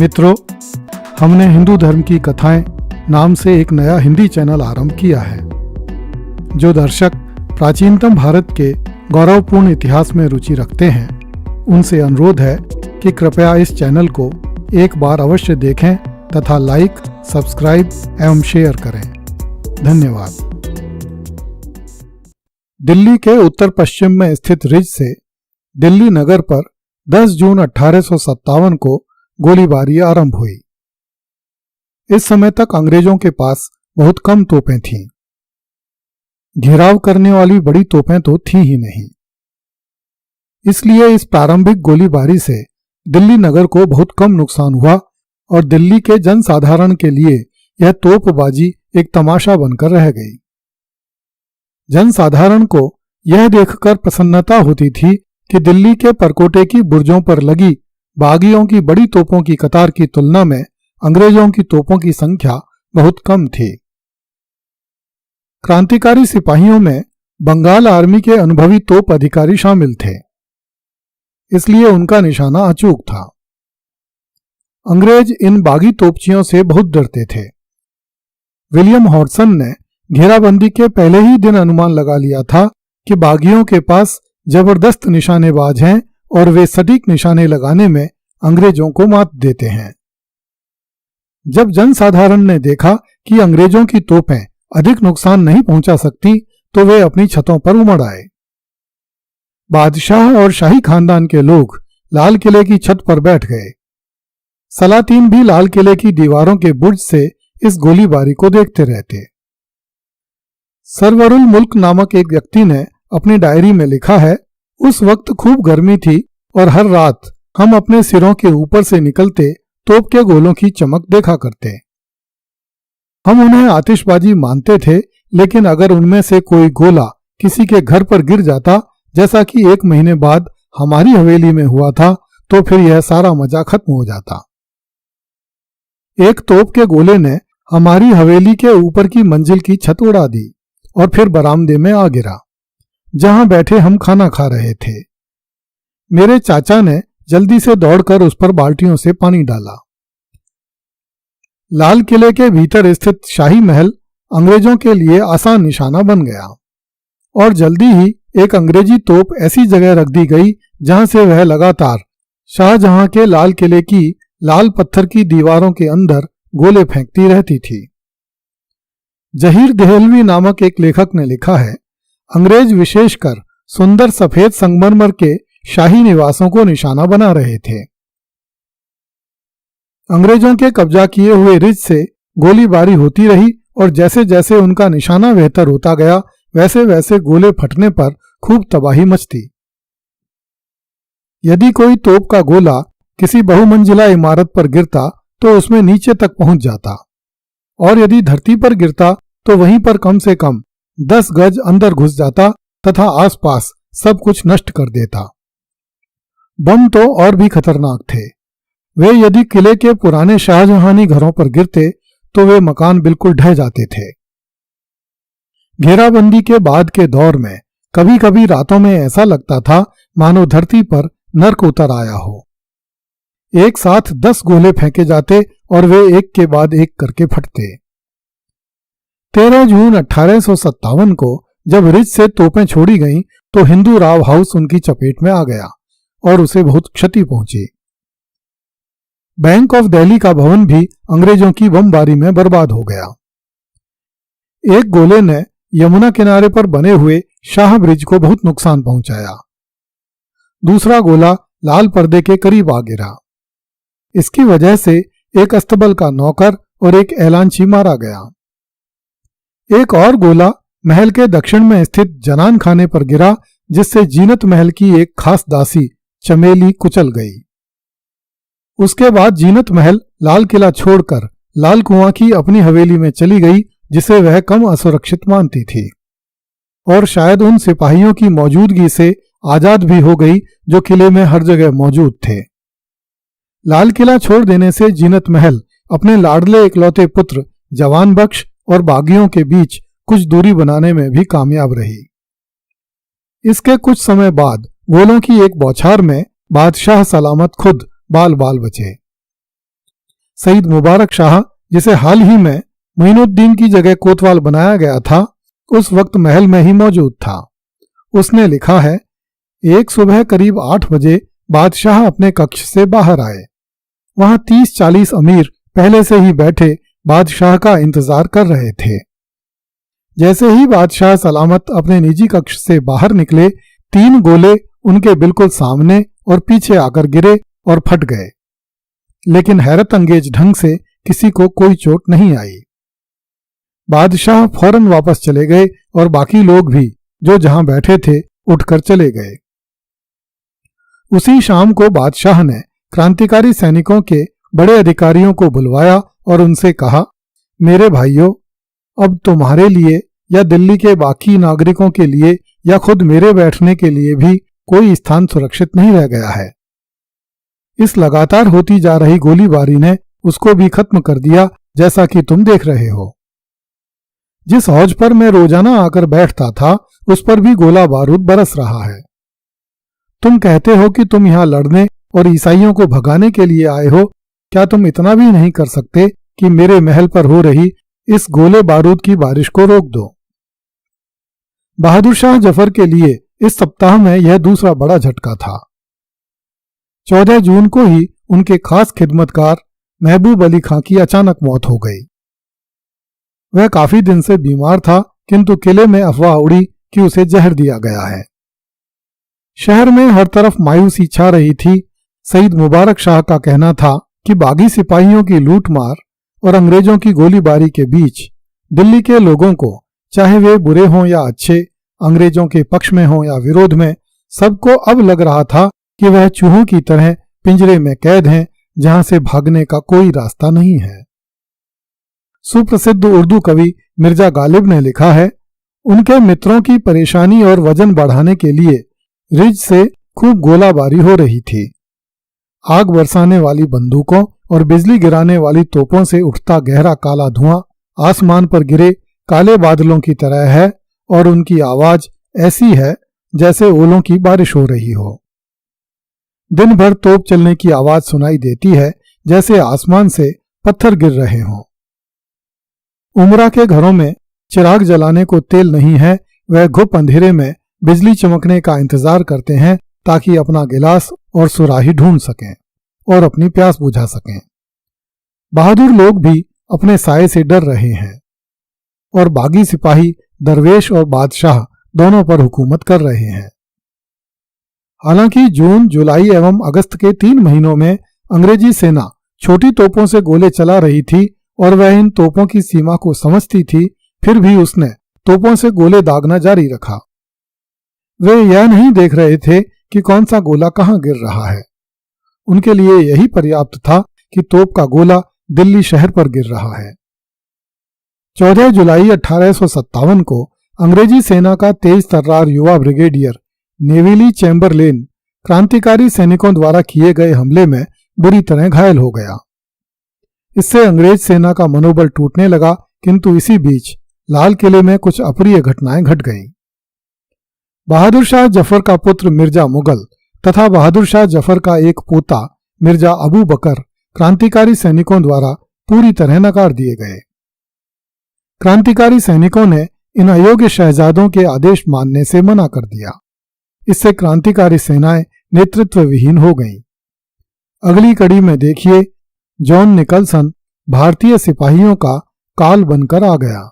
मित्रों, हमने हिंदू धर्म की कथाएं नाम से एक नया हिंदी चैनल आरंभ किया है। जो दर्शक प्राचीनतम भारत के गौरवपूर्ण इतिहास में रुचि रखते हैं, उनसे अनुरोध है कि कृपया इस चैनल को एक बार अवश्य देखें तथा लाइक, सब्सक्राइब एवं शेयर करें। धन्यवाद। दिल्ली के उत्तर पश्चिम में स्थित रिज से दिल्ली नगर पर 10 जून 1857 को गोलीबारी आरंभ हुई। इस समय तक अंग्रेजों के पास बहुत कम तोपें थीं। घेराव करने वाली बड़ी तोपें तो थीं ही नहीं। इसलिए इस प्रारंभिक गोलीबारी से दिल्ली नगर को बहुत कम नुकसान हुआ और दिल्ली के जनसाधारण के लिए यह तोपबाजी एक तमाशा बनकर रह गई। जनसाधारण को यह देखकर प्रसन्नता होती थी कि दिल्ली के परकोटे की बुर्जों पर लगी बागियों की बड़ी तोपों की कतार की तुलना में अंग्रेजों की तोपों की संख्या बहुत कम थी। क्रांतिकारी सिपाहियों में बंगाल आर्मी के अनुभवी तोप अधिकारी शामिल थे, इसलिए उनका निशाना अचूक था। अंग्रेज इन बागी तोपचियों से बहुत डरते थे। विलियम हॉडसन ने घेराबंदी के पहले ही दिन अनुमान लगा लिया था कि बागियों के पास जबरदस्त निशानेबाज हैं और वे सटीक निशाने लगाने में अंग्रेजों को मात देते हैं। जब जनसाधारण ने देखा कि अंग्रेजों की तोपें अधिक नुकसान नहीं पहुंचा सकती, तो वे अपनी छतों पर उमड़ आए। बादशाह और शाही खानदान के लोग लाल किले की छत पर बैठ गए। सलातीन भी लाल किले की दीवारों के बुर्ज से इस गोलीबारी को देखते रहते। सरवरुल मुल्क नामक एक व्यक्ति ने अपनी डायरी में लिखा है, उस वक्त खूब गर्मी थी और हर रात हम अपने सिरों के ऊपर से निकलते तोप के गोलों की चमक देखा करते। हम उन्हें आतिशबाजी मानते थे, लेकिन अगर उनमें से कोई गोला किसी के घर पर गिर जाता, जैसा कि 1 महीने बाद हमारी हवेली में हुआ था, तो फिर यह सारा मजा खत्म हो जाता। एक तोप के गोले ने हमारी हवेली के ऊपर की मंजिल की छत उड़ा दी और फिर बरामदे में आ गिरा, जहां बैठे हम खाना खा रहे थे। मेरे चाचा ने जल्दी से दौड़कर उस पर बाल्टियों से पानी डाला। लाल किले के भीतर स्थित शाही महल अंग्रेजों के लिए आसान निशाना बन गया और जल्दी ही एक अंग्रेजी तोप ऐसी जगह रख दी गई जहां से वह लगातार शाहजहां के लाल किले की लाल पत्थर की दीवारों के अंदर गोले फेंकती रहती थी। जहीर देहलवी नामक एक लेखक ने लिखा है, अंग्रेज विशेषकर सुंदर सफेद संगमरमर के शाही निवासों को निशाना बना रहे थे। अंग्रेजों के कब्जा किए हुए रिज से गोलीबारी होती रही और जैसे जैसे उनका निशाना बेहतर होता गया, वैसे वैसे गोले फटने पर खूब तबाही मचती। यदि कोई तोप का गोला किसी बहुमंजिला इमारत पर गिरता तो उसमें नीचे तक पहुंच जाता, और यदि धरती पर गिरता तो वहीं पर कम से कम 10 गज अंदर घुस जाता तथा आसपास सब कुछ नष्ट कर देता। बम तो और भी खतरनाक थे। वे यदि किले के पुराने शाहजहानी घरों पर गिरते तो वे मकान बिल्कुल ढह जाते थे। घेराबंदी के बाद के दौर में कभी कभी रातों में ऐसा लगता था मानो धरती पर नर्क उतर आया हो। एक साथ 10 गोले फेंके जाते और वे एक के बाद एक करके फटते। 13 जून 1857 को जब रिज से तोपें छोड़ी गईं, तो हिंदू राव हाउस उनकी चपेट में आ गया और उसे बहुत क्षति पहुंची। बैंक ऑफ दिल्ली का भवन भी अंग्रेजों की बमबारी में बर्बाद हो गया। एक गोले ने यमुना किनारे पर बने हुए शाह ब्रिज को बहुत नुकसान पहुंचाया। दूसरा गोला लाल पर्दे के करीब आ गिरा। इसकी वजह से एक अस्तबल का नौकर और एक एलांची मारा गया। एक और गोला महल के दक्षिण में स्थित जनान खाने पर गिरा, जिससे जीनत महल की एक खास दासी चमेली कुचल गई। उसके बाद जीनत महल लाल किला छोड़कर लाल कुआं की अपनी हवेली में चली गई, जिसे वह कम असुरक्षित मानती थी, और शायद उन सिपाहियों की मौजूदगी से आजाद भी हो गई जो किले में हर जगह मौजूद थे। लाल किला छोड़ देने से जीनत महल अपने लाडले इकलौते पुत्र जवान बख्श और बागियों के बीच कुछ दूरी बनाने में भी कामयाब रही। इसके कुछ समय बाद गोलों की एक बौछार में बादशाह सलामत खुद बाल बाल बचे। सईद मुबारक शाह, जिसे हाल ही में मोइनुद्दीन की जगह कोतवाल बनाया गया था, उस वक्त महल में ही मौजूद था। उसने लिखा है, एक सुबह करीब 8 बजे बादशाह अपने कक्ष से बाहर आए। वहां 30-40 अमीर पहले से ही बैठे बादशाह का इंतजार कर रहे थे। जैसे ही बादशाह सलामत अपने निजी कक्ष से बाहर निकले, 3 गोले उनके बिल्कुल सामने और पीछे आकर गिरे और फट गए, लेकिन हैरत अंगेज ढंग से किसी को कोई चोट नहीं आई। बादशाह फौरन वापस चले गए और बाकी लोग भी जो जहां बैठे थे उठकर चले गए। उसी शाम को बादशाह ने क्रांतिकारी सैनिकों के बड़े अधिकारियों को बुलवाया और उनसे कहा, मेरे भाइयों, अब तुम्हारे लिए या दिल्ली के बाकी नागरिकों के लिए या खुद मेरे बैठने के लिए भी कोई स्थान सुरक्षित नहीं रह गया है। इस लगातार होती जा रही गोलीबारी ने उसको भी खत्म कर दिया, जैसा कि तुम देख रहे हो। जिस हौज पर मैं रोजाना आकर बैठता था, उस पर भी गोला बारूद बरस रहा है। तुम कहते हो कि तुम यहां लड़ने और ईसाइयों को भगाने के लिए आए हो, क्या तुम इतना भी नहीं कर सकते कि मेरे महल पर हो रही इस गोले बारूद की बारिश को रोक दो? बहादुर शाह जफर के लिए इस सप्ताह में यह दूसरा बड़ा झटका था। 14 जून को ही उनके खास खिदमतकार महबूब अली खां की अचानक मौत हो गई। वह काफी दिन से बीमार था, किंतु किले में अफवाह उड़ी कि उसे जहर दिया गया है। शहर में हर तरफ मायूसी छा रही थी। सईद मुबारक शाह का कहना था कि बागी सिपाहियों की लूटमार और अंग्रेजों की गोलीबारी के बीच दिल्ली के लोगों को, चाहे वे बुरे हों या अच्छे, अंग्रेजों के पक्ष में हों या विरोध में, सबको अब लग रहा था कि वह चूहों की तरह पिंजरे में कैद हैं, जहां से भागने का कोई रास्ता नहीं है। सुप्रसिद्ध उर्दू कवि मिर्जा गालिब ने लिखा है, उनके मित्रों की परेशानी और वजन बढ़ाने के लिए रिज से खूब गोलाबारी हो रही थी। आग बरसाने वाली बंदूकों और बिजली गिराने वाली तोपों से उठता गहरा काला धुआं आसमान पर गिरे काले बादलों की तरह है और उनकी आवाज ऐसी है जैसे ओलों की बारिश हो रही हो। दिन भर तोप चलने की आवाज सुनाई देती है, जैसे आसमान से पत्थर गिर रहे हों। उमरा के घरों में चिराग जलाने को तेल नहीं है, वह घुप अंधेरे में बिजली चमकने का इंतजार करते हैं ताकि अपना गिलास और सुराही ढूंढ सकें और अपनी प्यास बुझा सकें। बहादुर लोग भी अपने साये से डर रहे हैं और बागी सिपाही दरवेश और बादशाह दोनों पर हुकूमत कर रहे हैं। हालांकि जून, जुलाई एवं अगस्त के 3 महीनों में अंग्रेजी सेना छोटी तोपों से गोले चला रही थी और वह इन तोपों की सीमा को समझती थी, फिर भी उसने तोपों से गोले दागना जारी रखा। वे यह नहीं देख रहे थे कि कौन सा गोला कहां गिर रहा है। उनके लिए यही पर्याप्त था कि तोप का गोला दिल्ली शहर पर गिर रहा है। 14 जुलाई 1857 को अंग्रेजी सेना का तेज तर्रार युवा ब्रिगेडियर नेविली चैम्बरलेन क्रांतिकारी सैनिकों द्वारा किए गए हमले में बुरी तरह घायल हो गया। इससे अंग्रेज सेना का मनोबल टूटने लगा, किंतु इसी बीच लाल किले में कुछ अप्रिय घटनाएं घट गईं। बहादुर शाह जफर का पुत्र मिर्जा मुगल तथा बहादुर शाह जफर का एक पोता मिर्जा अबू बकर क्रांतिकारी सैनिकों द्वारा पूरी तरह नकार दिए गए। क्रांतिकारी सैनिकों ने इन अयोग्य शहजादों के आदेश मानने से मना कर दिया। इससे क्रांतिकारी सेनाएं नेतृत्व विहीन हो गईं। अगली कड़ी में देखिए, जॉन निकलसन भारतीय सिपाहियों का काल बनकर आ गया।